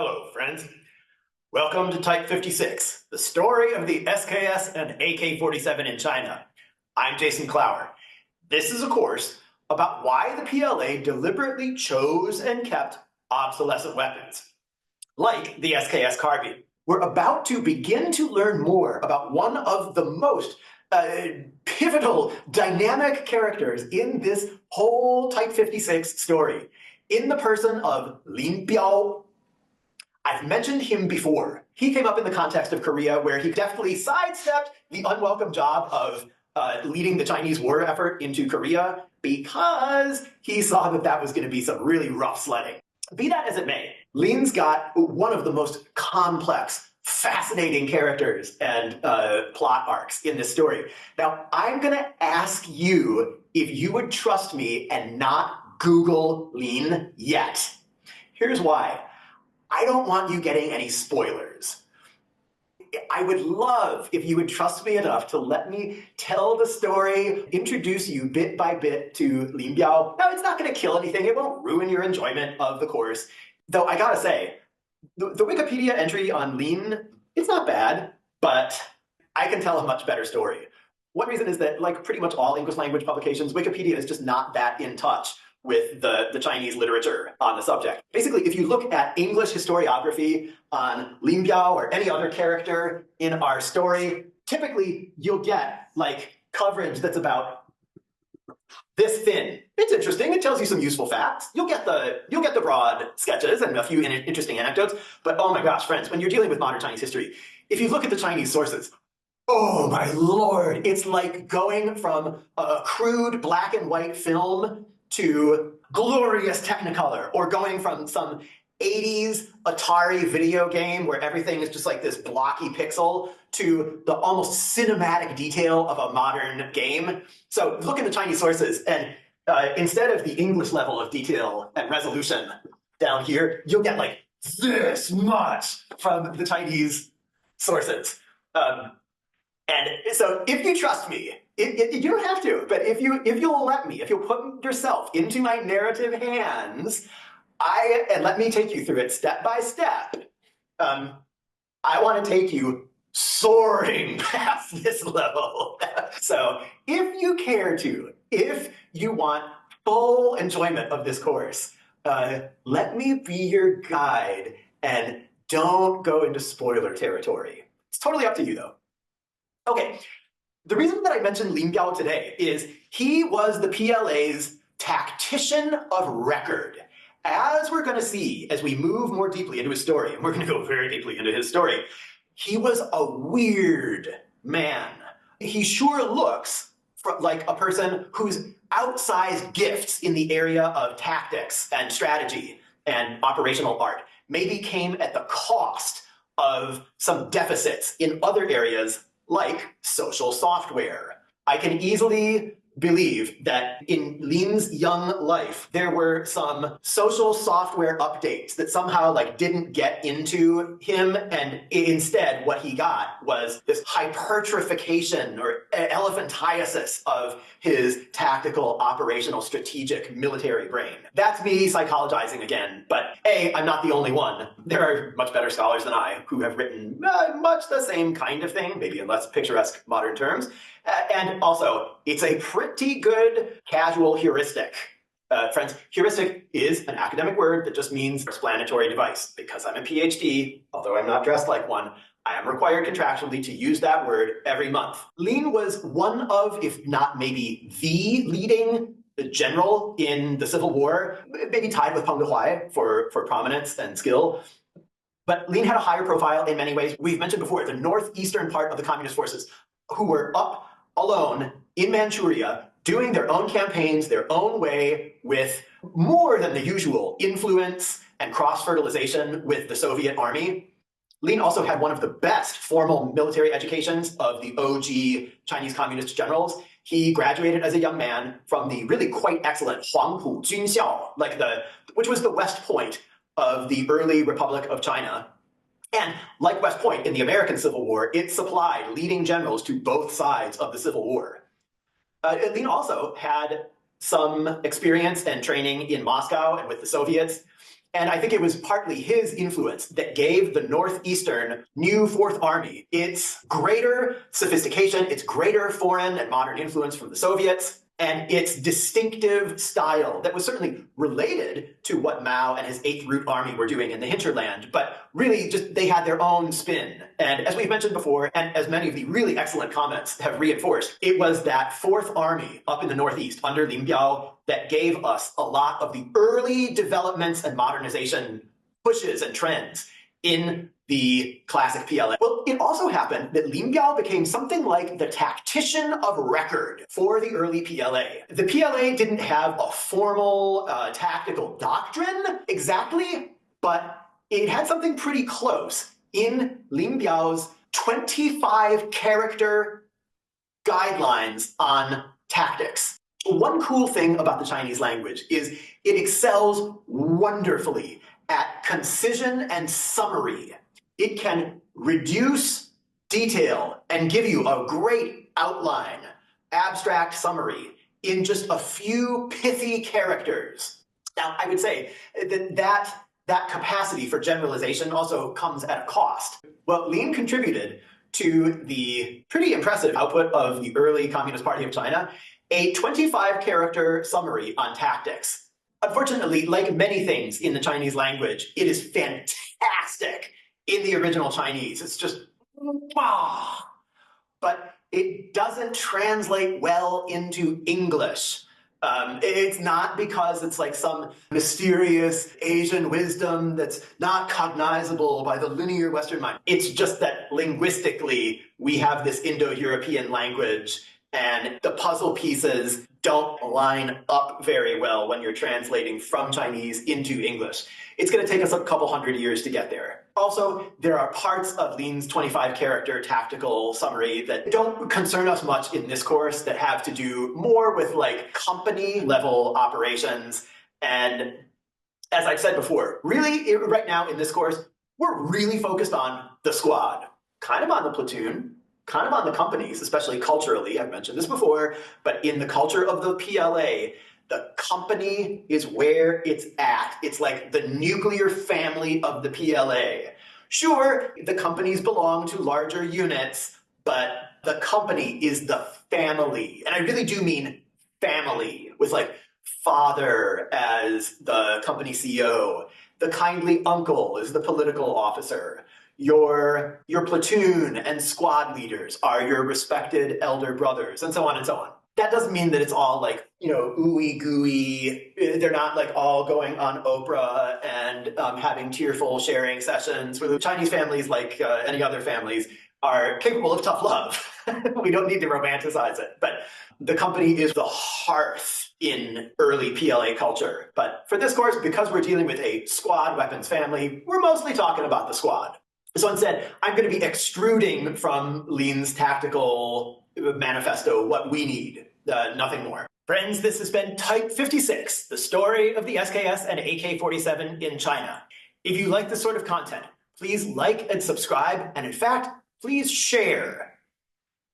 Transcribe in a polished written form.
Hello, friends. Welcome to Type 56, the story of the SKS and AK-47 in China. I'm Jason Clower. This is a course about why the PLA deliberately chose and kept obsolescent weapons, like the SKS carbine. We're about to begin to learn more about one of the most pivotal, dynamic characters in this whole Type 56 story, in the person of Lin Biao. I've mentioned him before. He came up in the context of Korea, where he definitely sidestepped the unwelcome job of leading the Chinese war effort into Korea because he saw that that was going to be some really rough sledding. Be that as it may, Lin's got one of the most complex, fascinating characters and plot arcs in this story. Now, I'm going to ask you if you would trust me and not Google Lin yet. Here's why. I don't want you getting any spoilers. I would love if you would trust me enough to let me tell the story, introduce you bit by bit to Lin Biao. Now, it's not going to kill anything. It won't ruin your enjoyment of the course. Though I gotta say, the Wikipedia entry on Lin, it's not bad, but I can tell a much better story. One reason is that, like pretty much all English language publications, Wikipedia is just not that in touch with the Chinese literature on the subject. Basically, if you look at English historiography on Lin Biao or any other character in our story, typically you'll get like coverage that's about this thin. It's interesting. It tells you some useful facts. You'll get the broad sketches and a few interesting anecdotes. But oh my gosh, friends, when you're dealing with modern Chinese history, if you look at the Chinese sources, oh my lord, it's like going from a crude black and white film to glorious Technicolor, or going from some 80s Atari video game where everything is just like this blocky pixel to the almost cinematic detail of a modern game. So look in the Chinese sources, and instead of the English level of detail and resolution down here, you'll get like this much from the Chinese sources. And so if you trust me, you don't have to, but if you'll let me, if you'll put yourself into my narrative hands, and let me take you through it step by step, I want to take you soaring past this level. So if you care to, if you want full enjoyment of this course, let me be your guide and don't go into spoiler territory. It's totally up to you, though. Okay, the reason that I mentioned Lin Biao today is he was the PLA's tactician of record. As we're going to see as we move more deeply into his story, and we're going to go very deeply into his story, he was a weird man. He sure looks like a person whose outsized gifts in the area of tactics and strategy and operational art maybe came at the cost of some deficits in other areas like social software. I can easily believe that in Lin's young life, there were some social software updates that somehow like didn't get into him, and instead what he got was this hypertrophication or elephantiasis of his tactical, operational, strategic, military brain. That's me psychologizing again, but A, I'm not the only one. There are much better scholars than I who have written much the same kind of thing, maybe in less picturesque modern terms. And also, it's a pretty good casual heuristic. Friends, heuristic is an academic word that just means explanatory device. Because I'm a PhD, although I'm not dressed like one, I am required contractually to use that word every month. Lin was one of, if not maybe the leading general in the Civil War, maybe tied with Peng Dehuai for prominence and skill. But Lin had a higher profile in many ways. We've mentioned before the northeastern part of the communist forces, who were up alone in Manchuria, doing their own campaigns, their own way, with more than the usual influence and cross-fertilization with the Soviet army. Lin also had one of the best formal military educations of the OG Chinese communist generals. He graduated as a young man from the really quite excellent Huangpu Junxiao, which was the West Point of the early Republic of China. And like West Point in the American Civil War, it supplied leading generals to both sides of the Civil War. Lin also had some experience and training in Moscow and with the Soviets. And I think it was partly his influence that gave the Northeastern new Fourth Army its greater sophistication, its greater foreign and modern influence from the Soviets, and its distinctive style that was certainly related to what Mao and his Eighth Route Army were doing in the hinterland, but really just they had their own spin. And as we've mentioned before, and as many of the really excellent comments have reinforced, it was that Fourth Army up in the Northeast under Lin Biao that gave us a lot of the early developments and modernization pushes and trends in the classic PLA. Well, it also happened that Lin Biao became something like the tactician of record for the early PLA. The PLA didn't have a formal tactical doctrine exactly, but it had something pretty close in Lin Biao's 25-character guidelines on tactics. One cool thing about the Chinese language is it excels wonderfully at concision and summary. It can reduce detail and give you a great outline, abstract summary in just a few pithy characters. Now, I would say that capacity for generalization also comes at a cost. Well, Lin contributed to the pretty impressive output of the early Communist Party of China, a 25-character summary on tactics. Unfortunately, like many things in the Chinese language, it is fantastic in the original Chinese. It's just, wow. But it doesn't translate well into English. It's not because it's like some mysterious Asian wisdom that's not cognizable by the linear Western mind. It's just that linguistically, we have this Indo-European language, and the puzzle pieces don't line up very well when you're translating from Chinese into English. It's going to take us a couple hundred years to get there. Also, there are parts of Lin's 25-character tactical summary that don't concern us much in this course, that have to do more with like company-level operations. And as I've said before, really, right now in this course, we're really focused on the squad, kind of on the platoon, kind of on the companies, especially culturally. I've mentioned this before, but in the culture of the PLA, the company is where it's at. It's like the nuclear family of the PLA. Sure, the companies belong to larger units, but the company is the family. And I really do mean family, with like father as the company CEO, the kindly uncle is the political officer. Your platoon and squad leaders are your respected elder brothers, and so on and so on. That doesn't mean that it's all like, ooey gooey. They're not like all going on Oprah and having tearful sharing sessions. Where the Chinese families, like any other families, are capable of tough love. We don't need to romanticize it. But the company is the hearth in early PLA culture. But for this course, because we're dealing with a squad weapons family, we're mostly talking about the squad. So instead, I'm going to be extruding from Lin's tactical manifesto what we need, nothing more. Friends, this has been Type 56, the story of the SKS and AK-47 in China. If you like this sort of content, please like and subscribe, and in fact, please share.